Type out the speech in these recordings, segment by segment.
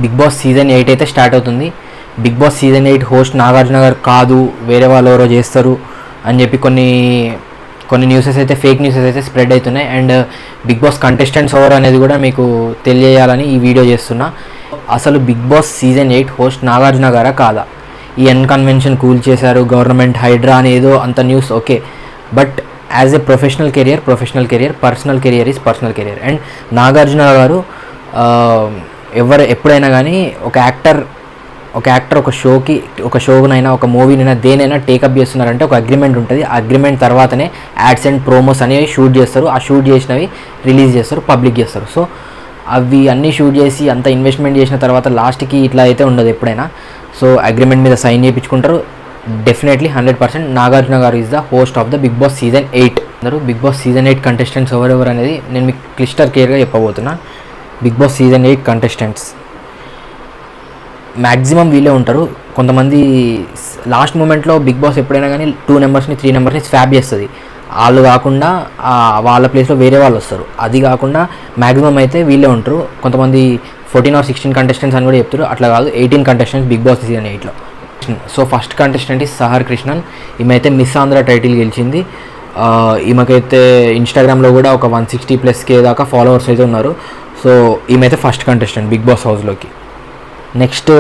Big Boss season 8 అయితే start అవుతుంది. Bigg Boss season 8 host Nagarjuna గారు కాదు, వేరే వాళ్ళు ఎవరో చేస్తారు అని చెప్పి కొన్ని న్యూసెస్ అయితే, ఫేక్ న్యూసెస్ అయితే స్ప్రెడ్ అవుతున్నాయి. అండ్ బిగ్ బాస్ కంటెస్టెంట్స్ ఎవరు అనేది కూడా మీకు తెలియజేయాలని ఈ వీడియో చేస్తున్నా. అసలు బిగ్ బాస్ సీజన్ 8 హోస్ట్ నాగార్జున గారా కాదా? ఈ కన్వెన్షన్ కూల్ చేశారు, గవర్నమెంట్ హైడ్రా అనేదో అంత news okay, but as a professional career, personal career is personal career. And Nagarjuna గారు ఎప్పుడైనా కానీ ఒక యాక్టర్ ఒక షోనైనా ఒక మూవీనైనా దేనైనా టేకప్ చేస్తున్నారంటే ఒక అగ్రిమెంట్ ఉంటుంది. ఆ అగ్రిమెంట్ తర్వాతనే యాడ్స్ అండ్ ప్రోమోస్ అనేవి షూట్ చేస్తారు. ఆ షూట్ చేసినవి రిలీజ్ చేస్తారు, పబ్లిక్ చేస్తారు. సో అవి అన్నీ షూట్ చేసి అంత ఇన్వెస్ట్మెంట్ చేసిన తర్వాత లాస్ట్కి ఇట్లా అయితే ఉండదు ఎప్పుడైనా. సో అగ్రిమెంట్ మీద సైన్ చేయించుకుంటారు. డెఫినెట్లీ 100% నాగార్జున గారు is the host of the Bigg Boss season 8. అందరూ బిగ్ బాస్ సీజన్ 8 కంటెస్టెంట్స్ ఎవరెవరు అనేది నేను మీకు క్లిస్టర్ క్లియర్గా చెప్పబోతున్నా. Bigg Boss season 8 contestants maximum వీళ్ళే ఉంటారు. కొంతమంది లాస్ట్ మూమెంట్లో బిగ్ బాస్ ఎప్పుడైనా కానీ 2 నెంబర్స్ని 3 నెంబర్స్ని స్వాప్ చేస్తుంది. వాళ్ళు కాకుండా వాళ్ళ ప్లేస్లో వేరే వాళ్ళు వస్తారు. అది కాకుండా మ్యాక్సిమం అయితే వీళ్ళే ఉంటారు. కొంతమంది 14 or 16 కంటెస్టెంట్స్ అని కూడా చెప్తారు. అట్లా కాదు, 18 కంటెస్టెంట్స్ బిగ్ బాస్ సీజన్ 8లో. So first contestant is Sahar Krishnan. ఈమె అయితే మిస్ ఆంధ్ర టైటిల్ గెలిచింది. ఈమెకైతే ఇన్స్టాగ్రామ్లో కూడా ఒక 160+ దాకా ఫాలోవర్స్ అయితే ఉన్నారు. సో ఈమె అయితే ఫస్ట్ కంటెస్టెంట్ బిగ్ బాస్ హౌస్లోకి. నెక్స్ట్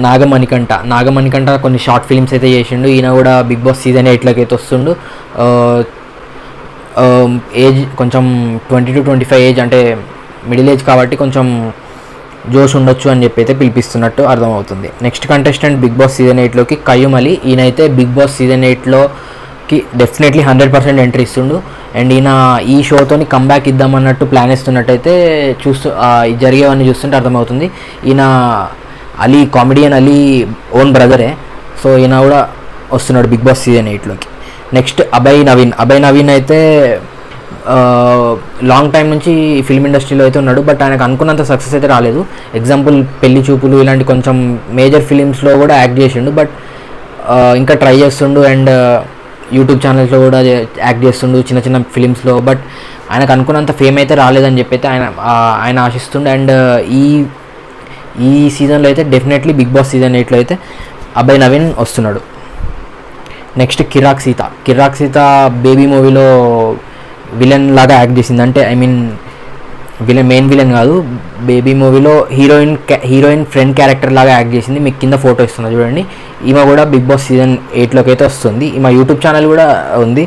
నాగమణికంఠ కొన్ని షార్ట్ ఫిలిమ్స్ అయితే చేసిండు. ఈయన కూడా బిగ్ బాస్ సీజన్ 8లోకి అయితే వస్తుండు. ఏజ్ కొంచెం 20 to 25 ఏజ్, అంటే మిడిల్ ఏజ్ కాబట్టి కొంచెం జోష్ ఉండొచ్చు అని చెప్పి అయితే పిలిపిస్తున్నట్టు అర్థమవుతుంది. Next contestant Bigg Boss season 8లోకి కయ్యూమ్ అలీ. ఈయనైతే బిగ్ బాస్ సీజన్ 8లోకి డెఫినెట్లీ 100% ఎంట్రీ ఇస్తుండు. అండ్ ఈయన ఈ షోతోని కంబ్యాక్ ఇద్దామన్నట్టు ప్లాన్ ఇస్తున్నట్టయితే జరిగేవన్నీ చూస్తుంటే అర్థమవుతుంది. ఈయన కామెడియన్ అలీ ఓన్ బ్రదరే. సో ఈయన కూడా వస్తున్నాడు బిగ్ బాస్ సీజన్ 8లోకి. నెక్స్ట్ అభయ్ నవీన్ అయితే లాంగ్ టైం నుంచి ఫిల్మ్ ఇండస్ట్రీలో అయితే ఉన్నాడు. బట్ ఆయనకు అనుకున్నంత సక్సెస్ అయితే రాలేదు. ఎగ్జాంపుల్ పెళ్లి చూపులు ఇలాంటి కొంచెం మేజర్ ఫిలిమ్స్లో కూడా యాక్ట్ చేసిండు. బట్ ఇంకా ట్రై చేస్తుండు. అండ్ యూట్యూబ్ ఛానల్స్లో కూడా యాక్ట్ చేస్తుండు చిన్న చిన్న ఫిలిమ్స్లో. బట్ ఆయనకు అనుకున్నంత ఫేమ్ అయితే రాలేదని చెప్పి అయితే ఆయన ఆశిస్తుండు. అండ్ ఈ సీజన్లో అయితే డెఫినెట్లీ బిగ్ బాస్ సీజన్ 8లో అయితే అభయ్ నవీన్ వస్తున్నాడు. నెక్స్ట్ కిరాక్ సీత బేబీ మూవీలో విలన్ లాగా యాక్ట్ చేసింది. అంటే మెయిన్ విలన్ కాదు, బేబీ మూవీలో హీరోయిన్ ఫ్రెండ్ క్యారెక్టర్ లాగా యాక్ట్ చేసింది. మీకు కింద ఫోటో ఇస్తున్నా చూడండి. ఈమె కూడా బిగ్ బాస్ సీజన్ 8లోకి అయితే వస్తుంది. ఈమె యూట్యూబ్ ఛానల్ కూడా ఉంది.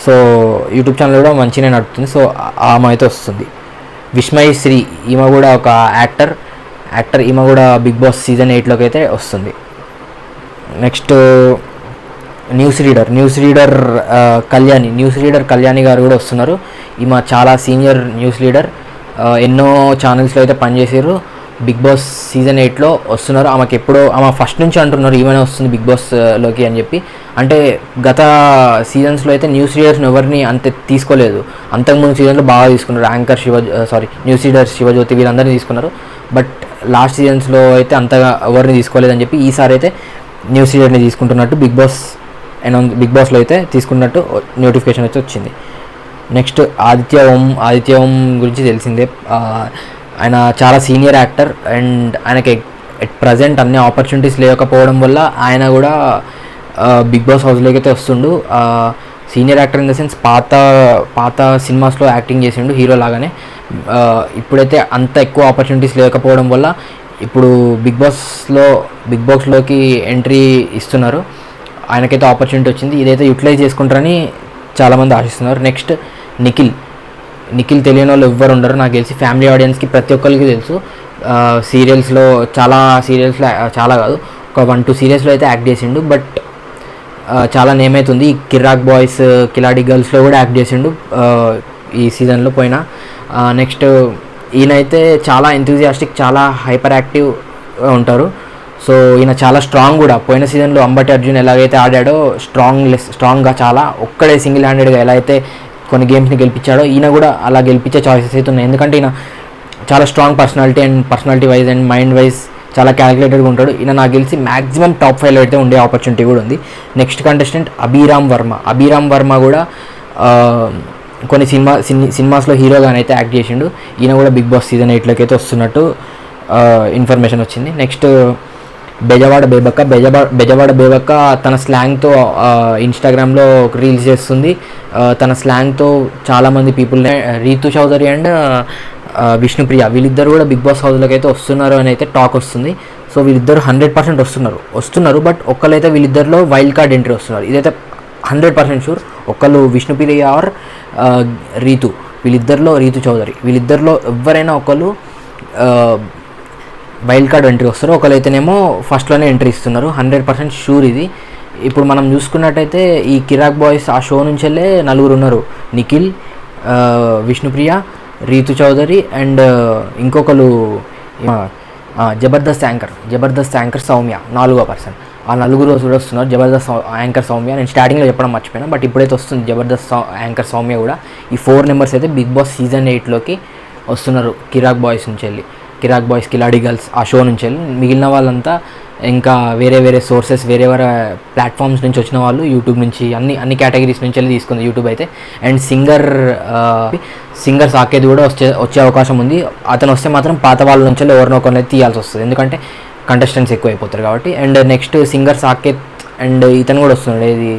సో యూట్యూబ్ ఛానల్ కూడా మంచిగానే నడుస్తుంది. సో ఆమె అయితే వస్తుంది. విస్మయ్ శ్రీ, ఈమె కూడా ఒక యాక్టర్. ఈమె కూడా బిగ్ బాస్ సీజన్ 8లోకి అయితే వస్తుంది. నెక్స్ట్ న్యూస్ రీడర్ కళ్యాణి గారు కూడా వస్తున్నారు. ఈమె చాలా సీనియర్ న్యూస్ రీడర్, ఎన్నో ఛానల్స్లో అయితే పనిచేసారు. బిగ్ బాస్ సీజన్ 8లో వస్తున్నారు. ఆమె ఫస్ట్ నుంచి అంటున్నారు ఈమెనే వస్తుంది బిగ్ బాస్లోకి అని చెప్పి. అంటే గత సీజన్స్లో అయితే న్యూస్ రీడర్స్ని ఎవరిని అంత తీసుకోలేదు. అంతకుముందు సీజన్లో బాగా తీసుకున్నారు. న్యూస్ రీడర్ శివజ్యోతి వీళ్ళందరినీ తీసుకున్నారు. బట్ లాస్ట్ సీజన్స్లో అయితే అంతగా ఎవరిని తీసుకోలేదని చెప్పి ఈసారి అయితే న్యూస్ రీడర్ని తీసుకుంటున్నట్టు బిగ్ బాస్లో అయితే తీసుకున్నట్టు నోటిఫికేషన్ అయితే వచ్చింది. నెక్స్ట్ ఆదిత్య ఓం గురించి తెలిసిందే. ఆయన చాలా సీనియర్ యాక్టర్. అండ్ ఆయనకి ఎట్ ప్రజెంట్ అన్ని ఆపర్చునిటీస్ లేకపోవడం వల్ల ఆయన కూడా బిగ్ బాస్ హౌస్లోకి అయితే వస్తుండు. Senior actor in the sense పాత సినిమాస్లో యాక్టింగ్ చేసిండు హీరో లాగానే. ఇప్పుడైతే అంత ఎక్కువ ఆపర్చునిటీస్ లేకపోవడం వల్ల ఇప్పుడు బిగ్ బాస్లోకి ఎంట్రీ ఇస్తున్నారు. ఆయనకైతే ఆపర్చునిటీ వచ్చింది. ఇదైతే యూటిలైజ్ చేసుకుంటారని చాలామంది ఆశిస్తున్నారు. నెక్స్ట్ నిఖిల్ తెలియని వాళ్ళు ఎవ్వరు ఉండరు నాకు తెలిసి. ఫ్యామిలీ ఆడియన్స్కి ప్రతి ఒక్కరికి తెలుసు. చాలా కాదు, ఒక 1-2 సీరియల్స్లో అయితే యాక్ట్ చేసిండు. బట్ చాలా నేమ్ అవుతుంది. కిరాక్ బాయ్స్, కిలాడి గర్ల్స్లో కూడా యాక్ట్ చేసిండు ఈ సీజన్లో పోయినా. నెక్స్ట్ ఈయనైతే చాలా ఎంతూజియాస్టిక్, చాలా హైపర్ యాక్టివ్ ఉంటారు. సో ఈయన చాలా స్ట్రాంగ్ కూడా. పోయిన సీజన్లో అంబటి అర్జున్ ఎలాగైతే ఆడాడో స్ట్రాంగ్గా చాలా ఒక్కడే సింగిల్ హ్యాండెడ్గా ఎలా అయితే కొన్ని గేమ్స్ని గెలిపించాడో ఈయన కూడా అలా గెలిపించే ఛాయిసెస్ అయితే ఉన్నాయి. ఎందుకంటే ఈయన చాలా strong personality wise and mind wise చాలా క్యాలిక్యులేటెడ్గా ఉంటాడు. ఈయన నాకు తెలిసి మ్యాక్సిమం టాప్ 5లో అయితే ఉండే ఆపర్చునిటీ కూడా ఉంది. నెక్స్ట్ కంటెస్టెంట్ అభిరామ్ వర్మ కూడా కొన్ని సినిమాస్లో హీరోగానైతే యాక్ట్ చేసిండు. ఈయన కూడా బిగ్ బాస్ సీజన్ 8లోకి అయితే వస్తున్నట్టు ఇన్ఫర్మేషన్ వచ్చింది. నెక్స్ట్ బెజవాడ బేబక్క తన స్లాంగ్తో ఇన్స్టాగ్రామ్లో రీల్స్ చేస్తుంది. తన స్లాంగ్తో చాలామంది పీపుల్, రీతు చౌదరి అండ్ విష్ణుప్రియ వీళ్ళిద్దరు కూడా బిగ్ బాస్ హౌస్లోకి అయితే వస్తున్నారు అని అయితే టాక్ వస్తుంది. సో వీళ్ళిద్దరు 100% వస్తున్నారు. బట్ ఒక్కరైతే వీళ్ళిద్దరిలో వైల్డ్ కార్డ్ ఎంట్రీ వస్తున్నారు, ఇదైతే 100% షూర్. ఒకళ్ళు విష్ణుప్రియ ఆర్ రీతు, వీళ్ళిద్దరిలో రీతు చౌదరి, వీళ్ళిద్దరిలో ఎవరైనా ఒకళ్ళు వైల్డ్ కార్డ్ ఎంట్రీ వస్తారు. ఒకళ్ళైతేనేమో ఫస్ట్లోనే ఎంట్రీ ఇస్తున్నారు, 100% షూర్ ఇది. ఇప్పుడు మనం చూసుకున్నట్టయితే ఈ కిరాక్ బాయ్స్ ఆ షో నుంచి వెళ్ళే 4 ఉన్నారు. నిఖిల్, విష్ణుప్రియ, రీతు చౌదరి అండ్ ఇంకొకరు జబర్దస్త్ యాంకర్ సౌమ్య, 4వ పర్సన్. ఆ 4 కూడా వస్తున్నారు. జబర్దస్త్ యాంకర్ సౌమ్య నేను స్టార్టింగ్లో చెప్పడం మర్చిపోయినా, బట్ ఇప్పుడైతే వస్తుంది జబర్దస్త్ యాంకర్ సౌమ్య కూడా. ఈ 4 మెంబర్స్ అయితే బిగ్ బాస్ సీజన్ 8లోకి వస్తున్నారు కిరాక్ బాయ్స్ నుంచి వెళ్ళి, కిరాక్ బాయ్స్, కిలాడి గర్ల్స్ ఆ షో నుంచి వెళ్ళి. మిగిలిన వాళ్ళంతా ఇంకా వేరే సోర్సెస్, వేరే ప్లాట్ఫామ్స్ నుంచి వచ్చిన వాళ్ళు, యూట్యూబ్ నుంచి అన్ని కేటగిరీస్ నుంచి వెళ్ళి తీసుకుంది యూట్యూబ్ అయితే. అండ్ సింగర్ సాకేత్ కూడా వచ్చే అవకాశం ఉంది. అతను వస్తే మాత్రం పాత వాళ్ళ నుంచి ఎవరినో ఒకరిని తీయాల్సి వస్తుంది, ఎందుకంటే కంటెస్టెంట్స్ ఎక్కువ అయిపోతారు కాబట్టి. And next singer Saketh and ఇతను కూడా వస్తున్నాడు, ఇది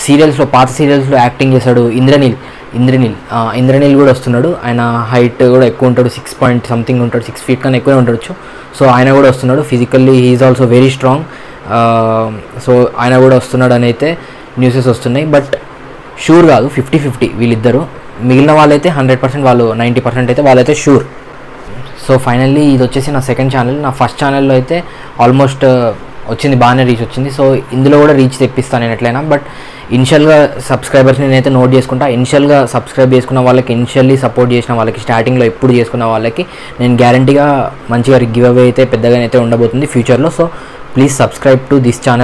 సీరియల్స్లో, పాత సీరియల్స్లో యాక్టింగ్ చేశాడు ఇంద్రనీల్ కూడా వస్తున్నాడు. ఆయన హైట్ కూడా ఎక్కువ ఉంటాడు, 6 పాయింట్ సంథింగ్ ఉంటాడు, 6 feet కన్నా ఎక్కువే ఉండొచ్చు. సో ఆయన కూడా వస్తున్నాడు. Physically he's also very strong. So ఆయన కూడా వస్తున్నాడు అని అయితే న్యూసెస్ వస్తున్నాయి. బట్ షూర్ కాదు, 50-50 వీళ్ళిద్దరు. మిగిలిన వాళ్ళైతే 100%, వాళ్ళు 90% అయితే వాళ్ళైతే షూర్. సో ఫైనల్లీ ఇది వచ్చేసి నా సెకండ్ ఛానల్. నా ఫస్ట్ ఛానల్లో అయితే ఆల్మోస్ట్ వచ్చింది, బాగానే రీచ్ వచ్చింది. సో ఇందులో కూడా రీచ్ తెప్పిస్తాను నేను ఎట్లయినా. బట్ ఇనిషియల్గా సబ్స్క్రైబర్స్ని నేనైతే నోట్ చేసుకుంటా. ఇనిషియల్గా సబ్స్క్రైబ్ చేసుకున్న వాళ్ళకి, ఇనిషియల్లీ సపోర్ట్ చేసిన వాళ్ళకి, స్టార్టింగ్లో ఎప్పుడు చేసుకున్న వాళ్ళకి నేను గ్యారంటీగా మంచిగా గివ్ అవే అయితే పెద్దగానైతే ఉండబోతుంది ఫ్యూచర్లో. So please subscribe to this channel.